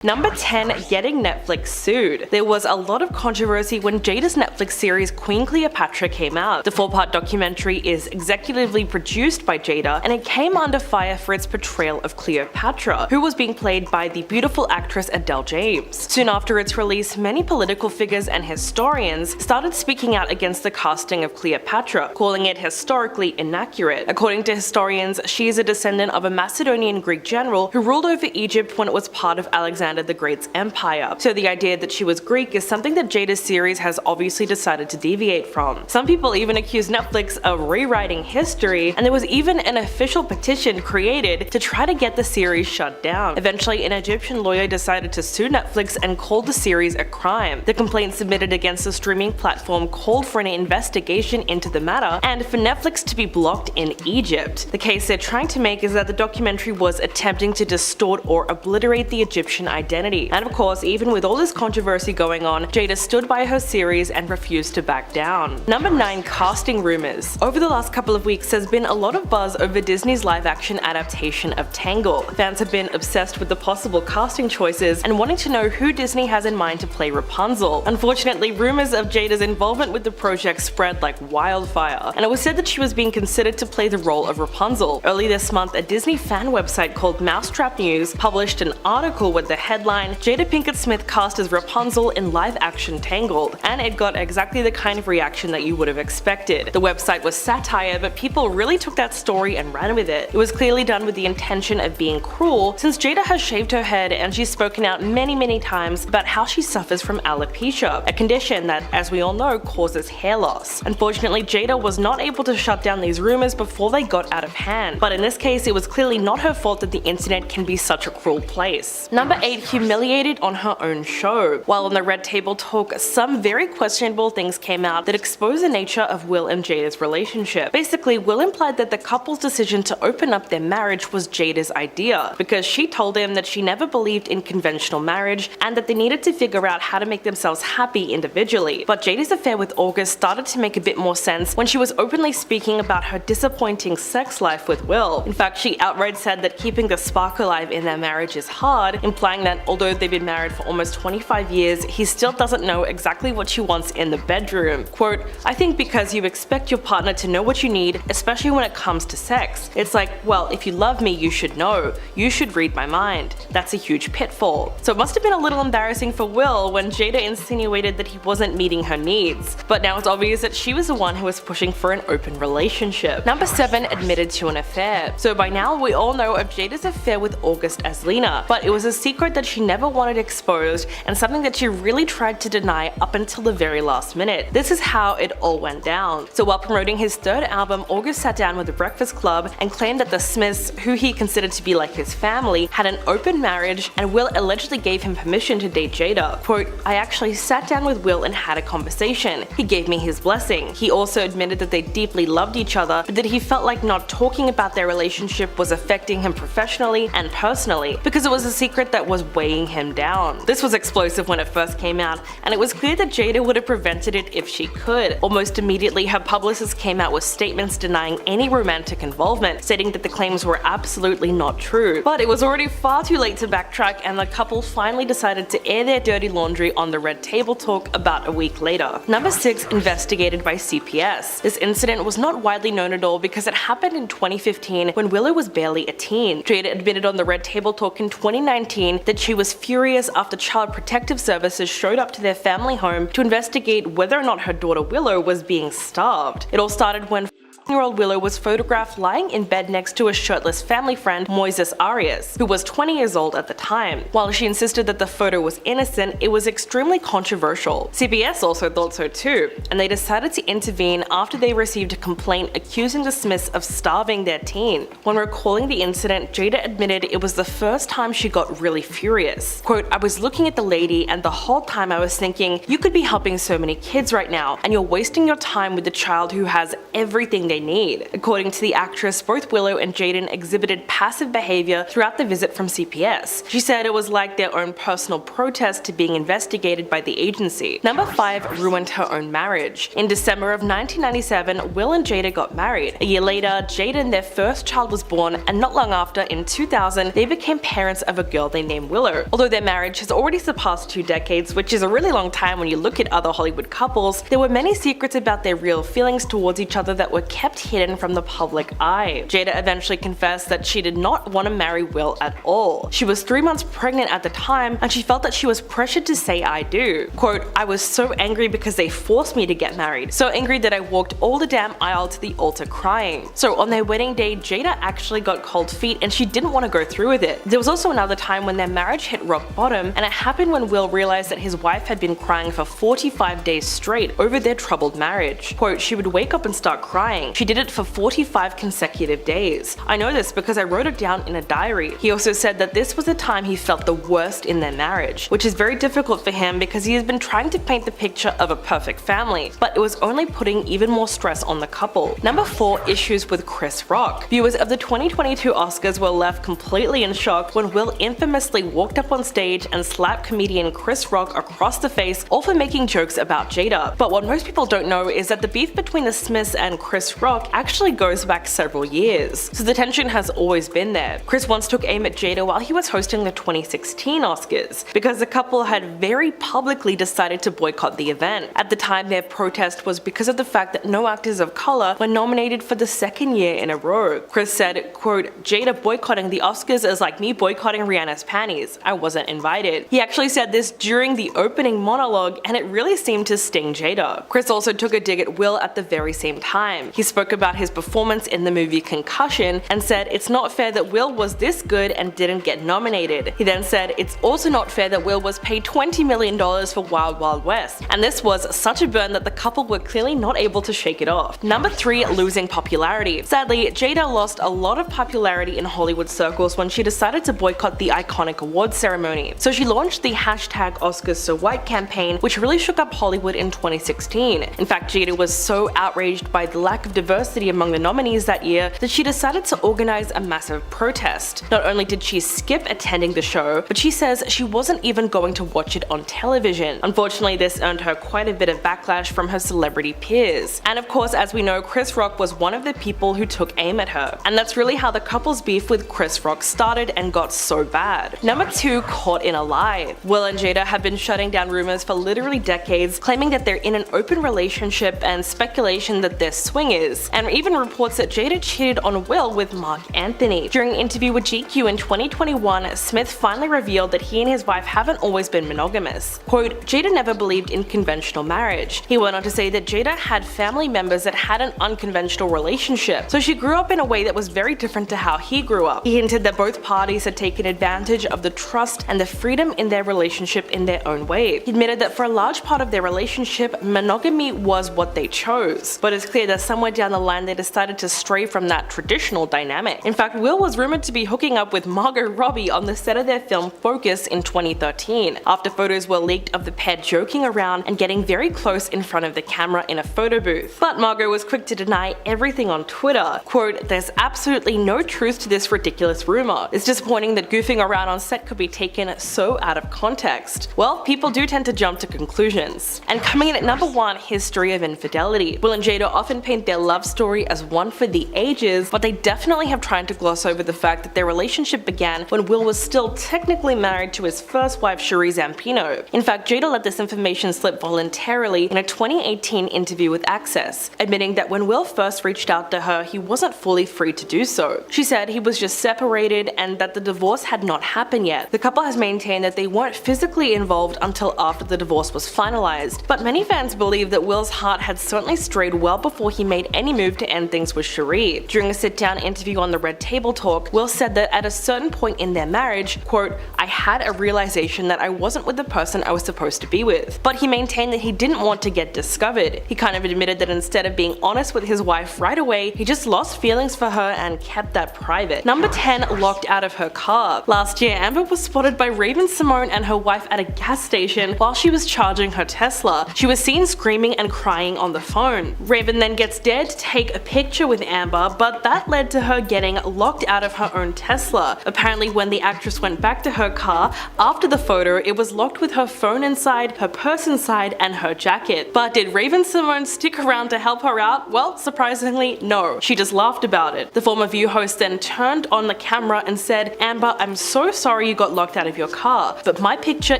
Number 10. Getting Netflix sued. There was a lot of controversy when Jada's Netflix series Queen Cleopatra came out. The 4-part documentary is executively produced by Jada, and it came under fire for its portrayal of Cleopatra, who was being played by the beautiful actress Adele James. Soon after its release, many political figures and historians started speaking out against the casting of Cleopatra, calling it historically inaccurate. According to historians, she is a descendant of a Macedonian Greek general who ruled over Egypt when it was part of Alexander the Great's empire. So the idea that she was Greek is something that Jada's series has obviously decided to deviate from. Some people even accuse Netflix of rewriting history, and there was even an official petition created to try to get the series shut down. Eventually, an Egyptian lawyer decided to sue Netflix and called the series a crime. The complaint submitted against the streaming platform called for an investigation into the matter and for Netflix to be blocked in Egypt. The case they're trying to make is that the documentary was attempting to distort or obliterate the Egyptian identity. And of course, even with all this controversy going on, Jada stood by her series and refused to back down. Number 9. Casting rumors. Over the last couple of weeks, there's been a lot of buzz over Disney's live-action adaptation of Tangled. Fans have been obsessed with the possible casting choices and wanting to know who Disney has in mind to play Rapunzel. Unfortunately, rumors of Jada's involvement with the project spread like wildfire, and it was said that she was being considered to play the role of Rapunzel. Early this month, a Disney fan website called Mousetrap News published an article with the headline, "Jada Pinkett Smith cast as Rapunzel in live-action Tangled," and it got exactly the kind of reaction that you would have expected. The website was satire, but people really took that story and ran with it. It was clearly done with the intention of being cruel, since Jada has shaved her head and she's spoken out many times about how she suffers from alopecia, a condition that, as we all know, causes hair loss. Unfortunately, Jada was not able to shut down these rumors before they got out of hand, but in this case, it was clearly not her fault that the internet can be such a cruel place. Number 8. Humiliated on her own show. While on the Red Table Talk, some very questionable things came out that exposed the nature of Will and Jada's relationship. Basically, Will implied that the couple's decision to open up their marriage was Jada's idea, because she told him that she never believed in conventional marriage and that they needed to figure out how to make themselves happy individually. But Jada's affair with August started to make a bit more sense when she was openly speaking about her disappointing sex life with Will. In fact, she outright said that keeping the spark alive in their marriage is hard, implying that although they've been married for almost 25 years, he still doesn't know exactly what she wants in the bedroom. Quote, "I think because you expect your partner to know what you need, especially when it comes to sex. It's like, well, if you love me, you should know. You should read my mind. That's a huge pitfall." So it must have been a little embarrassing for Will when Jada insinuated that he wasn't meeting her needs. But now it's obvious that she was the one who was pushing for an open relationship. Number 7. Admitted to an affair. So by now, we all know of Jada's affair with August as Selena, but it was a secret that she never wanted exposed and something that she really tried to deny up until the very last minute. This is how it all went down. So while promoting his third album, August sat down with the Breakfast Club and claimed that the Smiths, who he considered to be like his family, had an open marriage, and Will allegedly gave him permission to date Jada. Quote, "I actually sat down with Will and had a conversation. He gave me his blessing. He also admitted that they deeply loved each other, but that he felt like not talking about their relationship was affecting him professionally and personally, because it was a secret that was weighing him down." This was explosive when it first came out, and it was clear that Jada would have prevented it if she could. Almost immediately, her publicist came out with statements denying any romantic involvement, stating that the claims were absolutely not true. But it was already far too late to backtrack, and the couple finally decided to air their dirty laundry on the Red Table Talk about a week later. Number 6. Investigated by CPS. This incident was not widely known at all because it happened in 2015 when Willow was barely a teen. Jada admitted on the Red Table Talk in 2019 that she was furious after Child Protective Services showed up to their family home to investigate whether or not her daughter Willow was being starved. It all started when 14-year-old Willow was photographed lying in bed next to a shirtless family friend, Moises Arias, who was 20 years old at the time. While she insisted that the photo was innocent, it was extremely controversial. CBS also thought so too, and they decided to intervene after they received a complaint accusing the Smiths of starving their teen. When recalling the incident, Jada admitted it was the first time she got really furious. Quote, "I was looking at the lady and the whole time I was thinking, you could be helping so many kids right now, and you're wasting your time with the child who has everything they they need. According to the actress, both Willow and Jaden exhibited passive behavior throughout the visit from CPS. She said it was like their own personal protest to being investigated by the agency. Number 5 ruined her own marriage. In December of 1997, Will and Jada got married. A year later, Jaden, their first child, was born, and not long after, in 2000, they became parents of a girl they named Willow. Although their marriage has already surpassed 2 decades, which is a really long time when you look at other Hollywood couples, there were many secrets about their real feelings towards each other that were kept hidden from the public eye. Jada eventually confessed that she did not want to marry Will at all. She was 3 months pregnant at the time, and she felt that she was pressured to say I do. Quote, "I was so angry because they forced me to get married. So angry that I walked all the damn aisle to the altar crying." So on their wedding day, Jada actually got cold feet and she didn't want to go through with it. There was also another time when their marriage hit rock bottom, and it happened when Will realized that his wife had been crying for 45 days straight over their troubled marriage. Quote, "She would wake up and start crying. She did it for 45 consecutive days. I know this because I wrote it down in a diary." He also said that this was the time he felt the worst in their marriage, which is very difficult for him because he has been trying to paint the picture of a perfect family, but it was only putting even more stress on the couple. Number 4, issues with Chris Rock. Viewers of the 2022 Oscars were left completely in shock when Will infamously walked up on stage and slapped comedian Chris Rock across the face, all for making jokes about Jada. But what most people don't know is that the beef between the Smiths and Chris Rock actually goes back several years, so the tension has always been there. Chris once took aim at Jada while he was hosting the 2016 Oscars, because the couple had very publicly decided to boycott the event. At the time, their protest was because of the fact that no actors of color were nominated for the 2nd year in a row. Chris said, quote, "Jada boycotting the Oscars is like me boycotting Rihanna's panties. I wasn't invited." He actually said this during the opening monologue, and it really seemed to sting Jada. Chris also took a dig at Will at the very same time. He spoke about his performance in the movie Concussion and said it's not fair that Will was this good and didn't get nominated. He then said it's also not fair that Will was paid $20 million for Wild Wild West, and this was such a burn that the couple were clearly not able to shake it off. Number 3, losing popularity. Sadly, Jada lost a lot of popularity in Hollywood circles when she decided to boycott the iconic awards ceremony. So she launched the hashtag #OscarsSoWhite campaign, which really shook up Hollywood in 2016. In fact, Jada was so outraged by the lack of diversity among the nominees that year that she decided to organize a massive protest. Not only did she skip attending the show, but she says she wasn't even going to watch it on television. Unfortunately, this earned her quite a bit of backlash from her celebrity peers. And of course, as we know, Chris Rock was one of the people who took aim at her. And that's really how the couple's beef with Chris Rock started and got so bad. Number 2, caught in a lie. Will and Jada have been shutting down rumors for literally decades, claiming that they're in an open relationship and speculation that they're swingers, and even reports that Jada cheated on Will with Mark Anthony. During an interview with GQ in 2021, Smith finally revealed that he and his wife haven't always been monogamous. Quote, "Jada never believed in conventional marriage." He went on to say that Jada had family members that had an unconventional relationship, so she grew up in a way that was very different to how he grew up. He hinted that both parties had taken advantage of the trust and the freedom in their relationship in their own way. He admitted that for a large part of their relationship, monogamy was what they chose, but it's clear that somewhere down the line they decided to stray from that traditional dynamic. In fact, Will was rumored to be hooking up with Margot Robbie on the set of their film Focus in 2013, after photos were leaked of the pair joking around and getting very close in front of the camera in a photo booth. But Margot was quick to deny everything on Twitter. Quote, "There's absolutely no truth to this ridiculous rumor. It's disappointing that goofing around on set could be taken so out of context." Well, people do tend to jump to conclusions. And coming in at number 1, history of infidelity. Will and Jada often paint their love story as one for the ages, but they definitely have tried to gloss over the fact that their relationship began when Will was still technically married to his first wife, Cherie Zampino. In fact, Jada let this information slip voluntarily in a 2018 interview with Access, admitting that when Will first reached out to her, he wasn't fully free to do so. She said he was just separated and that the divorce had not happened yet. The couple has maintained that they weren't physically involved until after the divorce was finalized, but many fans believe that Will's heart had certainly strayed well before he made any move to end things with Cherie. During a sit-down interview on the Red Table Talk, Will said that at a certain point in their marriage, quote, "I had a realization that I wasn't with the person I was supposed to be with." But he maintained that he didn't want to get discovered. He kind of admitted that instead of being honest with his wife right away, he just lost feelings for her and kept that private. Number 10, locked out of her car. Last year, Amber was spotted by Raven-Symoné and her wife at a gas station while she was charging her Tesla. She was seen screaming and crying on the phone. Raven then gets dared dared to take a picture with Amber, but that led to her getting locked out of her own Tesla. Apparently, when the actress went back to her car after the photo, it was locked with her phone inside, her purse inside, and her jacket. But did Raven-Symoné stick around to help her out? Well, surprisingly, no. She just laughed about it. The former View host then turned on the camera and said, "Amber, I'm so sorry you got locked out of your car, but my picture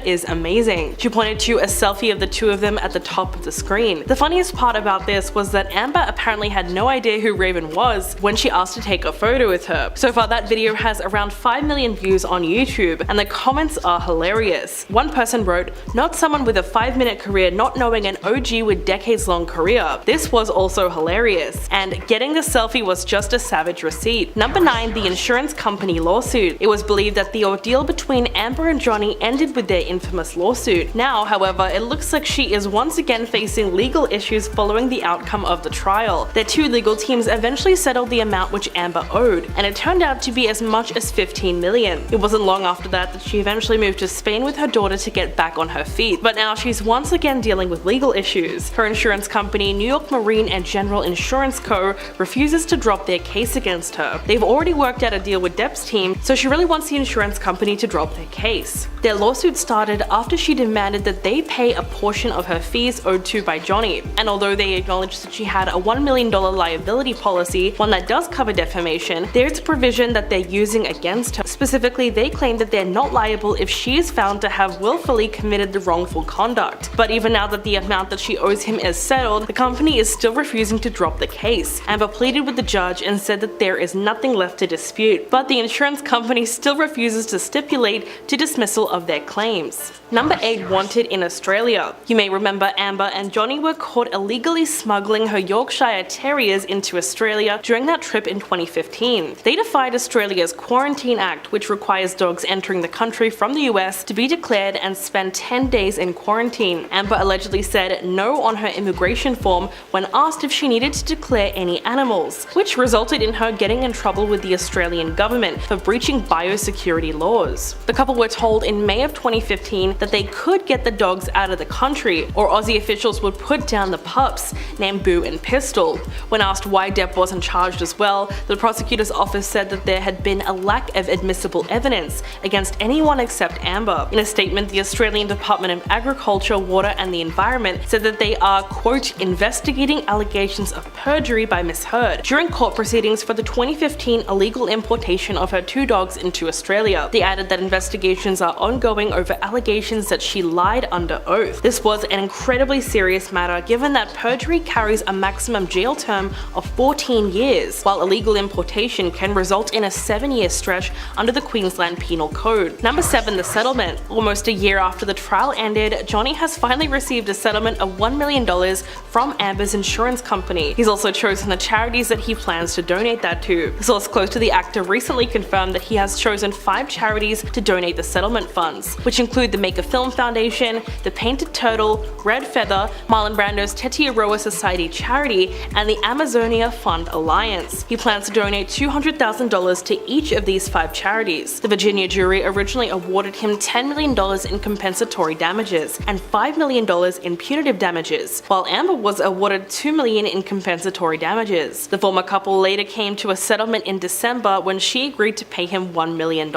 is amazing." She pointed to a selfie of the two of them at the top of the screen. The funniest part about this was that Amber apparently had no idea who Raven was when she asked to take a photo with her. So far, that video has around 5 million views on YouTube, and the comments are hilarious. One person wrote, "Not someone with a 5-minute career not knowing an OG with decades-long career." This was also hilarious. And getting the selfie was just a savage receipt. Number 9, the insurance company lawsuit. It was believed that the ordeal between Amber and Johnny ended with their infamous lawsuit. Now, however, it looks like she is once again facing legal issues following the outcome of the trial. Their two legal teams eventually settled the amount which Amber owed, and it turned out to be as much as 15 million. It wasn't long after that she eventually moved to Spain with her daughter to get back on her feet, but now she's once again dealing with legal issues. Her insurance company, New York Marine and General Insurance Co., refuses to drop their case against her. They've already worked out a deal with Depp's team, so she really wants the insurance company to drop their case. Their lawsuit started after she demanded that they pay a portion of her fees owed to by Johnny, and although they acknowledged that she had a $1 million liability policy, one that does cover defamation, there's a provision that they're using against her. Specifically, they claim that they're not liable if she is found to have willfully committed the wrongful conduct. But even now that the amount that she owes him is settled, the company is still refusing to drop the case. Amber pleaded with the judge and said that there is nothing left to dispute, but the insurance company still refuses to stipulate to dismissal of their claims. Number 8, wanted in Australia. You may remember Amber and Johnny were caught illegally smuggling her Yorkshire Terriers into Australia during that trip in 2015. They defied Australia's Quarantine Act, which requires dogs entering the country from the US to be declared and spend 10 days in quarantine. Amber allegedly said no on her immigration form when asked if she needed to declare any animals, which resulted in her getting in trouble with the Australian government for breaching biosecurity laws. The couple were told in May of 2015 that they could get the dogs out of the country, or Aussie officials would put down the pups, named Boo and Pistol. When asked why Depp wasn't charged as well, the prosecutor's office said that there had been a lack of admissible evidence against anyone except Amber. In a statement, the Australian Department of Agriculture, Water and the Environment said that they are, quote, investigating allegations of perjury by Miss Heard during court proceedings for the 2015 illegal importation of her 2 dogs into Australia. They added that investigations are ongoing over allegations that she lied under oath. This was an incredibly serious matter given that perjury carries a maximum jail term of 14 years, while illegal importation can result in a 7-year stretch under the Queensland Penal Code. Number 7, the settlement. Almost a year after the trial ended, Johnny has finally received a settlement of $1 million from Amber's insurance company. He's also chosen the charities that he plans to donate that to. A source close to the actor recently confirmed that he has chosen 5 charities to donate the settlement funds, which include the Make a Film Foundation, the Painted Turtle, Red Feather, Marlon Brando's Tetiaroa Society charity, and the Amazonia Fund Alliance. He plans to donate $200,000 to each of these 5 charities. The Virginia jury originally awarded him $10 million in compensatory damages and $5 million in punitive damages, while Amber was awarded $2 million in compensatory damages. The former couple later came to a settlement in December when she agreed to pay him $1 million.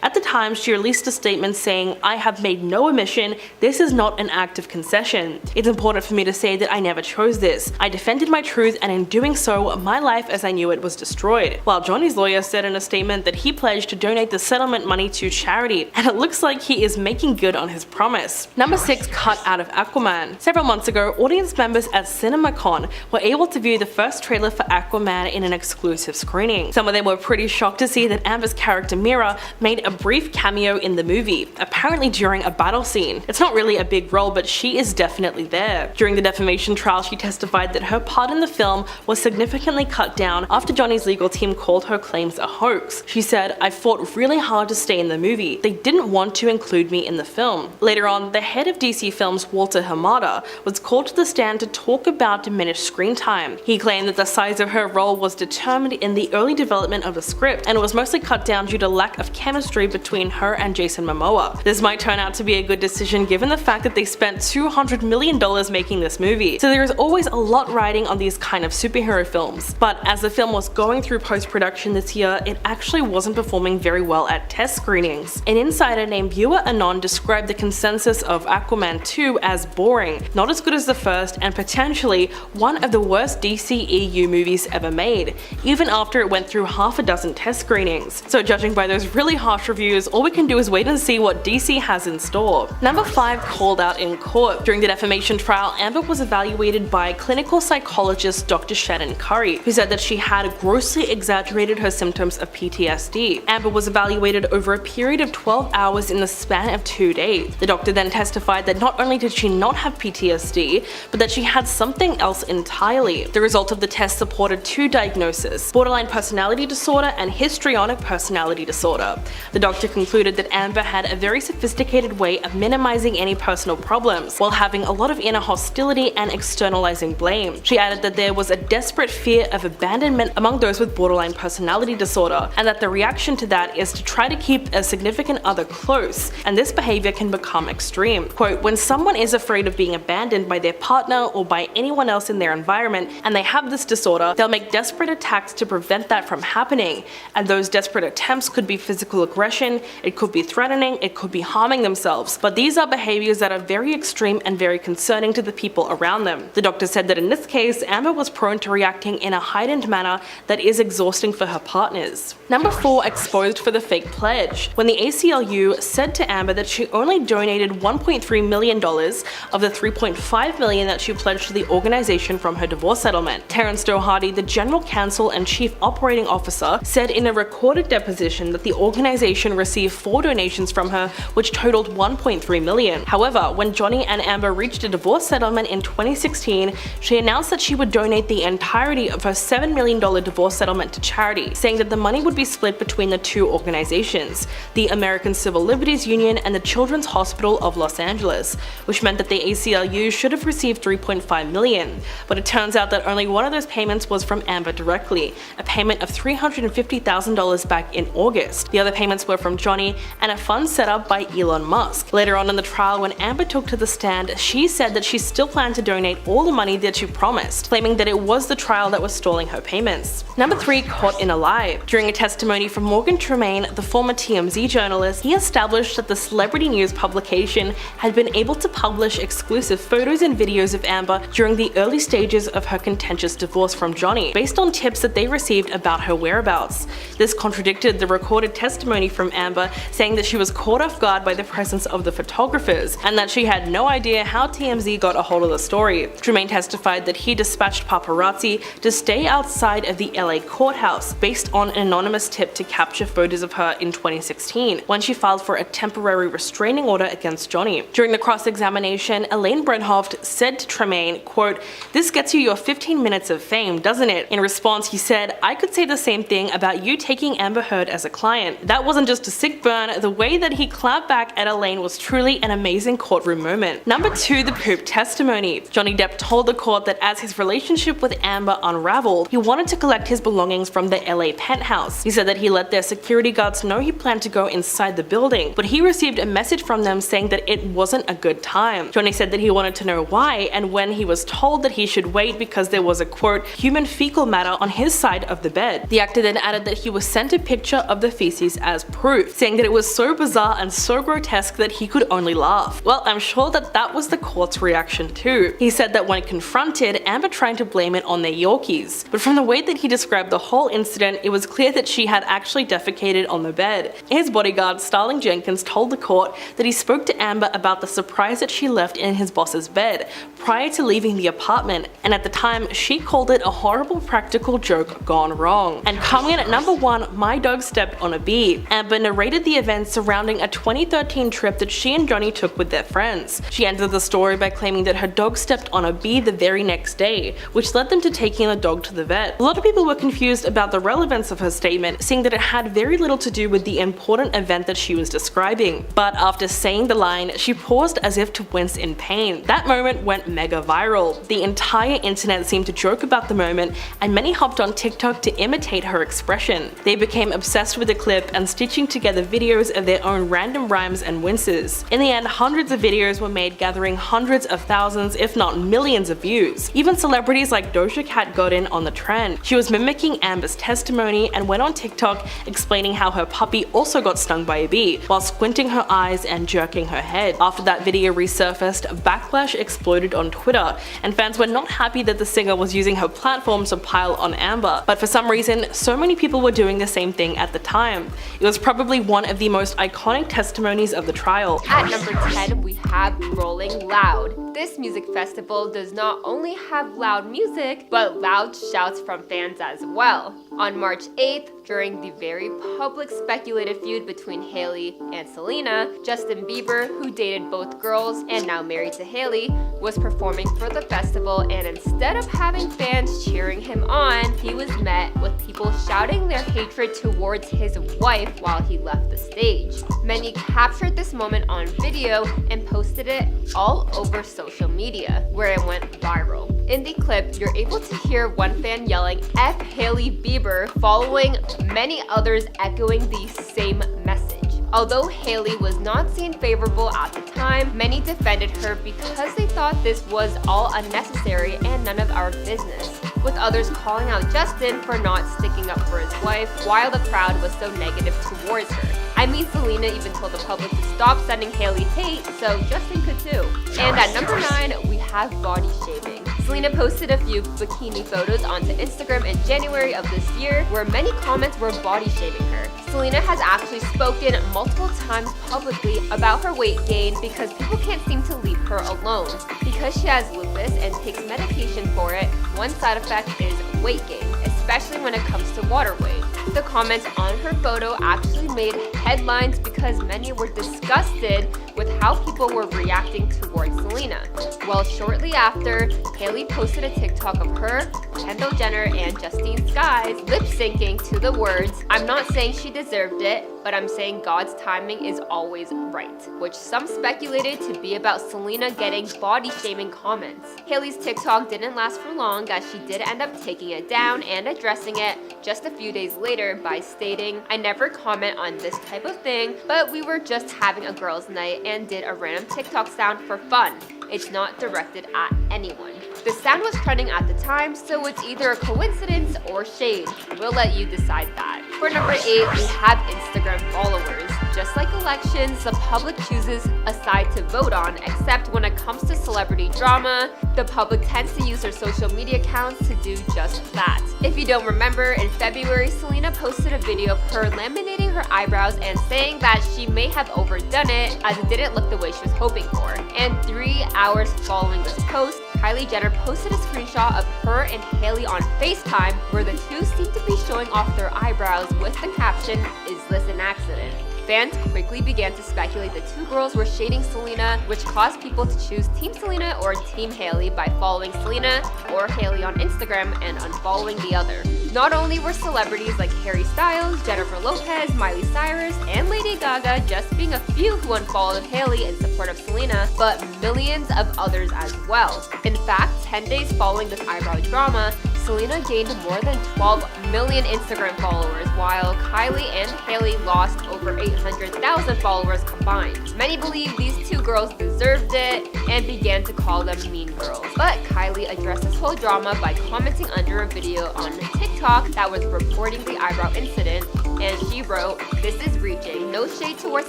At the time, she released a statement saying, "I have made no omission. This is not an act of concession. It's important for me to say that I never chose this. I defended my truth, and in doing so, my life as I knew it was destroyed." While Johnny's lawyer said in a statement that he pledged to donate the settlement money to charity, and it looks like he is making good on his promise. Number 6, cut out of Aquaman. Several months ago, audience members at CinemaCon were able to view the first trailer for Aquaman in an exclusive screening. Some of them were pretty shocked to see that Amber's character Mira made a brief cameo in the movie, apparently during a battle scene. It's not really a big role, but she is definitely there. During the defamation trial, she testified that her part in the film was significantly cut down after Johnny's legal team called her claims a hoax. She said, "I fought really hard to stay in the movie. They didn't want to include me in the film." Later on, the head of DC Films, Walter Hamada, was called to the stand to talk about diminished screen time. He claimed that the size of her role was determined in the early development of the script, and it was mostly cut down due to lack of chemistry between her and Jason Momoa. This might turn out to be a good decision given the fact that they spent $200 million making this movie, so there is always a lot riding on the these kind of superhero films. But as the film was going through post-production this year, it actually wasn't performing very well at test screenings. An insider named Viewer Anon described the consensus of Aquaman 2 as boring, not as good as the first, and potentially one of the worst DCEU movies ever made, even after it went through half a dozen test screenings. So judging by those really harsh reviews, all we can do is wait and see what DC has in store. Number 5, called out in court. During the defamation trial, Amber was evaluated by clinical psychologist Dr. Shannon Curry, who said that she had grossly exaggerated her symptoms of PTSD. Amber was evaluated over a period of 12 hours in the span of 2 days. The doctor then testified that not only did she not have PTSD, but that she had something else entirely. The result of the test supported 2 diagnoses: borderline personality disorder and histrionic personality disorder. The doctor concluded that Amber had a very sophisticated way of minimizing any personal problems, while having a lot of inner hostility and externalizing blame. She added that there was a desperate fear of abandonment among those with borderline personality disorder, and that the reaction to that is to try to keep a significant other close, and this behavior can become extreme. Quote, when someone is afraid of being abandoned by their partner or by anyone else in their environment, and they have this disorder, they'll make desperate attacks to prevent that from happening, and those desperate attempts could be physical aggression, it could be threatening, it could be harming themselves, but these are behaviors that are very extreme and very concerning to the people around them. The doctor said that in this case, Amber was prone to reacting in a heightened manner that is exhausting for her partners. Number 4, exposed for the fake pledge. When the ACLU said to Amber that she only donated $1.3 million of the $3.5 million that she pledged to the organization from her divorce settlement. Terrence Doherty, the general counsel and chief operating officer, said in a recorded deposition that the organization received 4 donations from her, which totaled $1.3 million. However, when Johnny and Amber reached a divorce settlement in 2016, she announced that she would donate the entirety of her $7 million divorce settlement to charity, saying that the money would be split between the 2 organizations, the American Civil Liberties Union and the Children's Hospital of Los Angeles, which meant that the ACLU should have received $3.5 million. But it turns out that only one of those payments was from Amber directly, a payment of $350,000 back in August. The other payments were from Johnny and a fund set up by Elon Musk. Later on in the trial, when Amber took to the stand, she said that she still planned to donate all the money that she promised, claiming that it was the trial that was stalling her payments. Number 3, caught in a lie. During a testimony from Morgan Tremaine, the former TMZ journalist, he established that the celebrity news publication had been able to publish exclusive photos and videos of Amber during the early stages of her contentious divorce from Johnny, based on tips that they received about her whereabouts. This contradicted the recorded testimony from Amber, saying that she was caught off guard by the presence of the photographers, and that she had no idea how TMZ got a hold of the story. Tremaine testified that he dispatched paparazzi to stay outside of the LA courthouse based on an anonymous tip to capture photos of her in 2016, when she filed for a temporary restraining order against Johnny. During the cross-examination, Elaine Brenhoft said to Tremaine, quote, "This gets you your 15 minutes of fame, doesn't it?" In response, he said, "I could say the same thing about you taking Amber Heard as a client. That wasn't just a sick burn." The way that he clapped back at Elaine was truly an amazing courtroom moment. Number 2, the poop testimony. Johnny Depp told the court that as his relationship with Amber unraveled, he wanted to collect his belongings from the LA penthouse. He said that he let their security guards know he planned to go inside the building, but he received a message from them saying that it wasn't a good time. Johnny said that he wanted to know why, and when he was told that he should wait because there was a quote, human fecal matter on his side of the bed. The actor then added that he was sent a picture of the feces as proof, saying that it was so bizarre and so grotesque that he could only laugh. Well, I'm sure that that was the court's reaction too. He said that when confronted, Amber tried to blame it on their Yorkies, but from the way that he described the whole incident, it was clear that she had actually defecated on the bed. His bodyguard, Starling Jenkins, told the court that he spoke to Amber about the surprise that she left in his boss's bed prior to leaving the apartment, and at the time, she called it a horrible practical joke gone wrong. And coming in at number 1, my dog stepped on a bee. Amber narrated the events surrounding a 2013 trip that she and Johnny took with their friends. She ended the story by claiming that her dog stepped on a bee the very next day, which led them to taking the dog to the vet. A lot of people were confused about the relevance of her statement, seeing that it had very little to do with the important event that she was describing. But after saying the line, she paused as if to wince in pain. That moment went mega viral. The entire internet seemed to joke about the moment, and many hopped on TikTok to imitate her expression. They became obsessed with the clip and stitching together videos of their own random rhymes and winces. In the end, hundreds of videos were made, gathering hundreds of thousands, if not millions of views. Even celebrities celebrities like Doja Cat got in on the trend. She was mimicking Amber's testimony and went on TikTok explaining how her puppy also got stung by a bee, while squinting her eyes and jerking her head. After that video resurfaced, backlash exploded on Twitter, and fans were not happy that the singer was using her platform to pile on Amber, but for some reason, so many people were doing the same thing at the time. It was probably one of the most iconic testimonies of the trial. At number 10, we have Rolling Loud. This music festival does not only have loud music, but loud shouts from fans as well. On March 8th, during the very public speculated feud between Hailey and Selena, Justin Bieber, who dated both girls and now married to Hailey, was performing for the festival, and instead of having fans cheering him on, he was met with people shouting their hatred towards his wife while he left the stage. Many captured this moment on video and posted it all over social media, where it went viral. In the clip, you're able to hear one fan yelling "F Hailey Bieber," following many others echoing the same message. Although Hailey was not seen favorable at the time, many defended her because they thought this was all unnecessary and none of our business, with others calling out Justin for not sticking up for his wife while the crowd was so negative towards her. I mean, Selena even told the public to stop sending Hailey hate, so Justin could too. And at number 9, we have body shaming. Selena posted a few bikini photos onto Instagram in January of this year, where many comments were body shaming her. Selena has actually spoken multiple times publicly about her weight gain because people can't seem to leave her alone. Because she has lupus and takes medication for it, one side effect is weight gain, especially when it comes to water weight. The comments on her photo actually made headlines because many were disgusted with how people were reacting towards Selena. Well, shortly after, Hailey posted a TikTok of her, Kendall Jenner, and Justine Skies lip-syncing to the words, "I'm not saying she deserved it, but I'm saying God's timing is always right," which some speculated to be about Selena getting body-shaming comments. Hailey's TikTok didn't last for long, as she did end up taking it down and addressing it just a few days later by stating, "I never comment on this type of thing, but we were just having a girls' night and did a random TikTok sound for fun. It's not directed at anyone." The sound was trending at the time, so it's either a coincidence or shade. We'll let you decide that. For number 8, we have Instagram followers. Just like elections, the public chooses a side to vote on, except when it comes to celebrity drama, the public tends to use their social media accounts to do just that. If you don't remember, in February, Selena posted a video of her laminating her eyebrows and saying that she may have overdone it as it didn't look the way she was hoping for. And 3 hours following this post, Kylie Jenner posted a screenshot of her and Hailey on FaceTime, where the two seem to be showing off their eyebrows with the caption, "Is this an accident?" Fans quickly began to speculate the two girls were shading Selena, which caused people to choose Team Selena or Team Hailey by following Selena or Hailey on Instagram and unfollowing the other. Not only were celebrities like Harry Styles, Jennifer Lopez, Miley Cyrus, and Lady Gaga just being a few who unfollowed Hailey in support of Selena, but millions of others as well. In fact, 10 days following this eyebrow drama, Selena gained more than 12 million Instagram followers, while Kylie and Hailey lost over 800,000 followers combined. Many believe these two girls deserved it and began to call them mean girls. But Kylie addressed this whole drama by commenting under a video on TikTok that was reporting the eyebrow incident, and she wrote, "This is reaching. No shade towards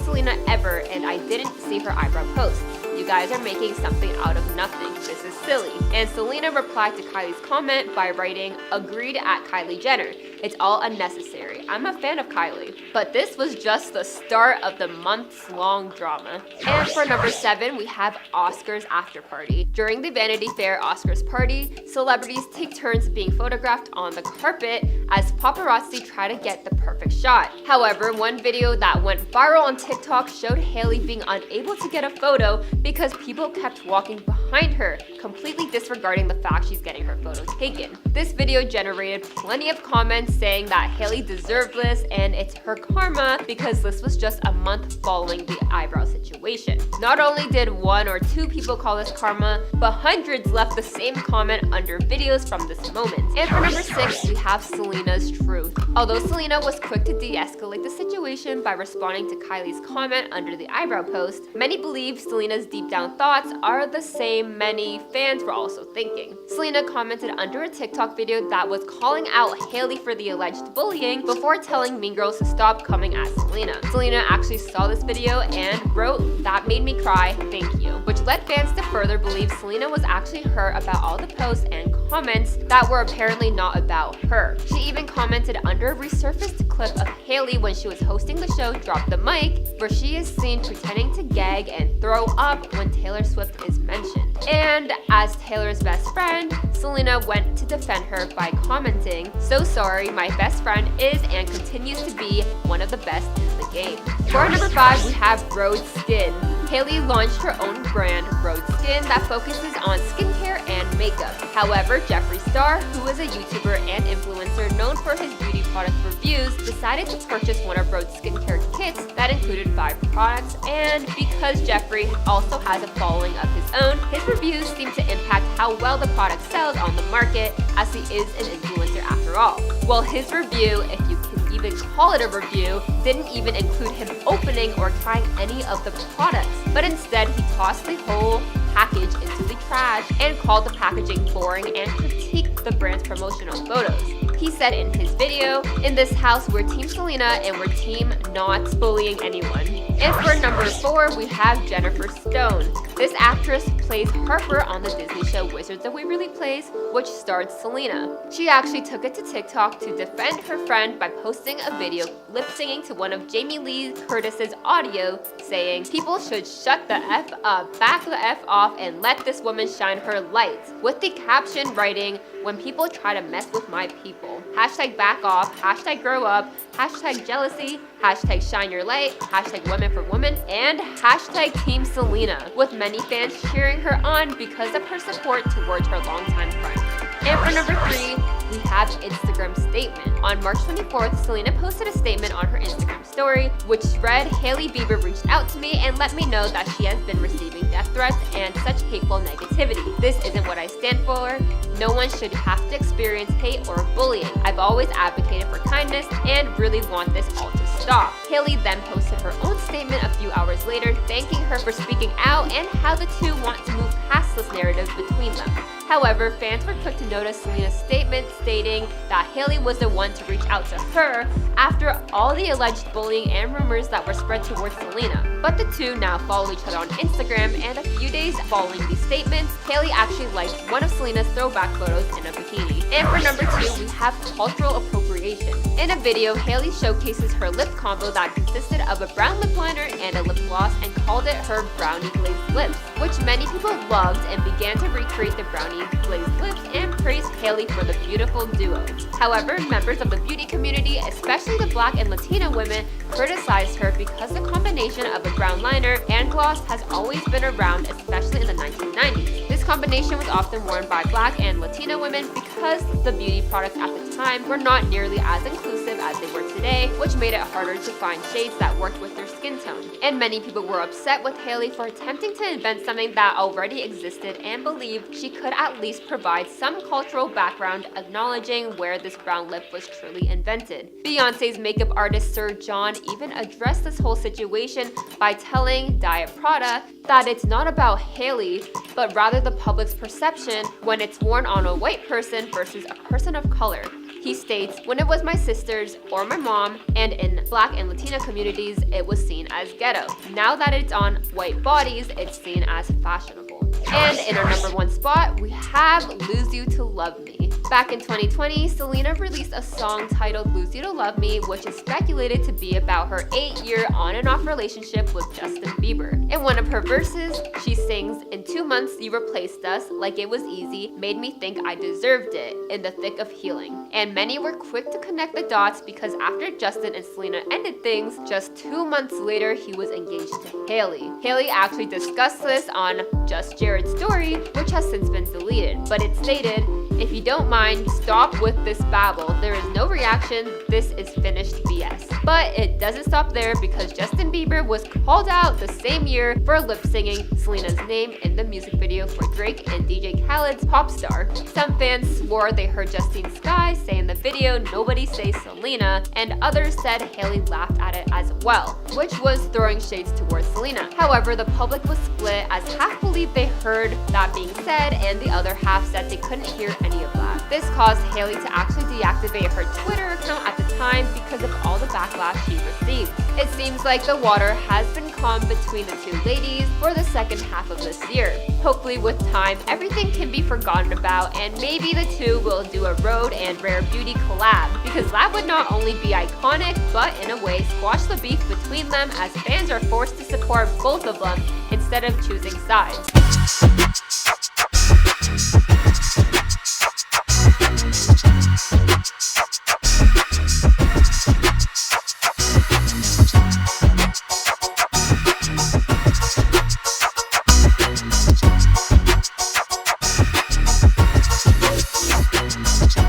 Selena ever, and I didn't see her eyebrow post. You guys are making something out of nothing. This is silly." And Selena replied to Kylie's comment by writing, "Agreed at Kylie Jenner. It's all unnecessary. I'm a fan of Kylie." But this was just the start of the months-long drama. And for number 7, we have Oscars Afterparty. During the Vanity Fair Oscars party, celebrities take turns being photographed on the carpet as paparazzi try to get the perfect shot. However, one video that went viral on TikTok showed Hailey being unable to get a photo because people kept walking behind her, completely disregarding the fact she's getting her photo taken. This video generated plenty of comments fans saying that Hailey deserved this and it's her karma because this was just a month following the Eyebrow situation. Not only did 1 or 2 people call this karma, but hundreds left the same comment under videos from this moment. And for number 6, we have Selena's truth. Although Selena was quick to de-escalate the situation by responding to Kylie's comment under the Eyebrow post, many believe Selena's deep down thoughts are the same many fans were also thinking. Selena commented under a TikTok video that was calling out Hailey for the alleged bullying before telling Mean Girls to stop coming at Selena. Selena actually saw this video and wrote, "That made me cry, thank you," which led fans to further believe Selena was actually hurt about all the posts and comments that were apparently not about her. She even commented under a resurfaced clip of Hailey when she was hosting the show Drop the Mic, where she is seen pretending to gag and throw up when Taylor Swift is mentioned. And as Taylor's best friend, Selena went to defend her by commenting, "So sorry, my best friend is and continues to be one of the best in the game." For number 5, we have Rhode Skin. Hailey launched her own brand, Rhode Skin, that focuses on skincare and makeup. However, Jeffree Star, who is a YouTuber and influencer known for his beauty product reviews, decided to purchase one of Rhode's skincare kits that included 5 products, and because Jeffree also has a following of his own, his reviews seem to impact how well the product sells on the market, as he is an influencer after all. Well, his review, if you can even call it a review, didn't even include him opening or trying any of the products, but instead he tossed the whole package into the trash and called the packaging boring and critiqued the brand's promotional photos. He said in his video, "In this house, we're Team Selena and we're team not bullying anyone." And for number 4, we have Jennifer Stone. This actress plays Harper on the Disney show Wizards of Waverly Place, which starred Selena. She actually took it to TikTok to defend her friend by posting a video lip-singing to one of Jamie Lee Curtis's audio, saying, "People should shut the F up, back the F off, and let this woman shine her light," with the caption writing, "When people try to mess with my people. Hashtag back off, hashtag grow up, hashtag jealousy, hashtag shine your light, hashtag women for women, and hashtag Team Selena," with many fans cheering her on because of her support towards her longtime friend. And for number 3, we have Instagram statement. On March 24th, Selena posted a statement on her Instagram story, which read, "Hailey Bieber reached out to me and let me know that she has been receiving death threats and such hateful negativity. This isn't what I stand for. No one should have to experience hate or bullying. I've always advocated for kindness and really want this all to stop." Hailey then posted her own statement a few hours later, thanking her for speaking out and how the two want to move past this narrative between them. However, fans were quick to notice Selena's statement stating that Hailey was the one to reach out to her after all the alleged bullying and rumors that were spread towards Selena. But the two now follow each other on Instagram, and a few days following these statements, Hailey actually liked one of Selena's throwback photos in a bikini. And for number 2, we have cultural appropriation. In a video, Hailey showcases her lip combo that consisted of a brown lip liner and a lip gloss and called it her brownie glazed lips, which many people loved and began to recreate the brownie glazed lips and praised Hailey for the beautiful duo. However, members of the beauty community, especially the Black and Latina women, criticized her because the combination of a brown liner and gloss has always been around, especially in the 1990s. This combination was often worn by Black and Latina women because the beauty products at the time were not nearly as inclusive as they were today, which made it harder to find shades that worked with their skin tone. And many people were upset with Hailey for attempting to invent something that already existed and believed she could at least provide some cultural background acknowledging where this brown lip was truly invented. Beyonce's makeup artist Sir John even addressed this whole situation by telling Diet Prada that it's not about Hailey, but rather the public's perception when it's worn on a white person versus a person of color. He states, "When it was my sisters or my mom, and in Black and Latina communities, it was seen as ghetto. Now that it's on white bodies, it's seen as fashionable." And in our number 1 spot, we have Lose You to Love Me. Back in 2020, Selena released a song titled Lose You to Love Me, which is speculated to be about her 8-year on and off relationship with Justin Bieber. In one of her verses, she sings, "In 2 months you replaced us, like it was easy, made me think I deserved it, in the thick of healing." And many were quick to connect the dots because after Justin and Selena ended things, just 2 months later he was engaged to Hailey. Hailey actually discussed this on Just Jared's story, which has since been deleted, but it stated, If you don't mind, stop with this babble. There is no reaction. This is finished BS. But it doesn't stop there because Justin Bieber was called out the same year for lip singing Selena's name in the music video for Drake and DJ Khaled's Pop Star. Some fans swore they heard Justine Skye say in the video, "Nobody say Selena," and others said Hailey laughed at it as well, which was throwing shades towards Selena. However, the public was split as half believed they heard that being said and the other half said they couldn't hear any of that. This caused Hailey to actually deactivate her Twitter account at the time because of all the backlash she received. It seems like the water has been calm between the two ladies for the second half of this year. Hopefully with time, everything can be forgotten about and maybe the two will do a Rhode and Rare Beauty collab, because that would not only be iconic, but in a way squash the beef between them as fans are forced to support both of them instead of choosing sides.